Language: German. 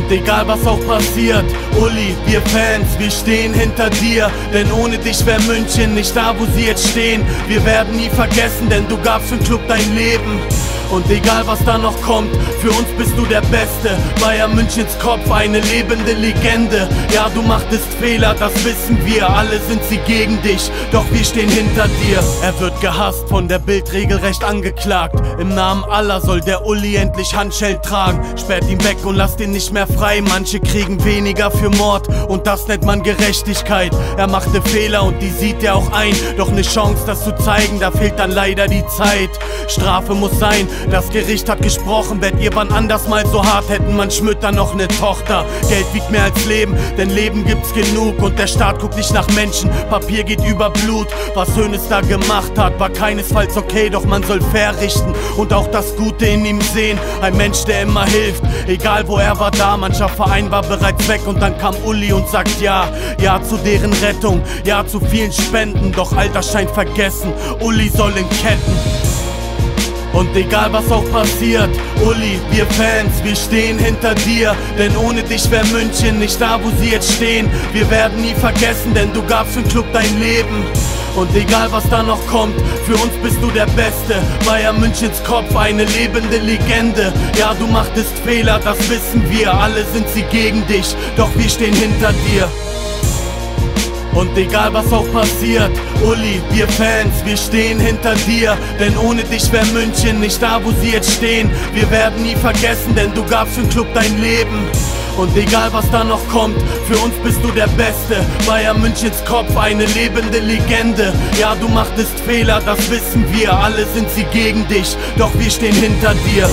Und egal was auch passiert, Uli, wir Fans, wir stehen hinter dir. Denn ohne dich wär München nicht da, wo sie jetzt stehen. Wir werden nie vergessen, denn du gabst für den Club dein Leben. Und egal was da noch kommt, für uns bist du der Beste. Bayern Münchens Kopf, eine lebende Legende. Ja, du machtest Fehler, das wissen wir. Alle sind sie gegen dich, doch wir stehen hinter dir. Er wird gehasst, von der Bild regelrecht angeklagt. Im Namen aller soll der Uli endlich Handschellen tragen. Sperrt ihn weg und lasst ihn nicht mehr frei. Manche kriegen weniger für Mord und das nennt man Gerechtigkeit. Er machte Fehler und die sieht er auch ein. Doch ne Chance, das zu zeigen, da fehlt dann leider die Zeit. Strafe muss sein, das Gericht hat gesprochen. Wärt ihr wann anders mal so hart, hätten man Schmütter noch ne Tochter. Geld wiegt mehr als Leben, denn Leben gibt's genug. Und der Staat guckt nicht nach Menschen, Papier geht über Blut. Was Hönes da gemacht hat, war keinesfalls okay. Doch man soll fair richten und auch das Gute in ihm sehen. Ein Mensch, der immer hilft, egal wo er war da. Mancher Verein war bereits weg und dann kam Uli und sagt ja. Ja zu deren Rettung, ja zu vielen Spenden. Doch all das scheint vergessen, Uli soll in Ketten. Und egal was auch passiert, Uli, wir Fans, wir stehen hinter dir. Denn ohne dich wär München nicht da, wo sie jetzt stehen. Wir werden nie vergessen, denn du gabst für den Club dein Leben. Und egal was da noch kommt, für uns bist du der Beste. Bayern Münchens Kopf, eine lebende Legende. Ja, du machtest Fehler, das wissen wir. Alle sind sie gegen dich, doch wir stehen hinter dir. Und egal was auch passiert, Uli, wir Fans, wir stehen hinter dir. Denn ohne dich wär München nicht da, wo sie jetzt stehen. Wir werden nie vergessen, denn du gabst für den Club dein Leben. Und egal was da noch kommt, für uns bist du der Beste. Bayern Münchens Kopf, eine lebende Legende. Ja, du machtest Fehler, das wissen wir. Alle sind sie gegen dich, doch wir stehen hinter dir.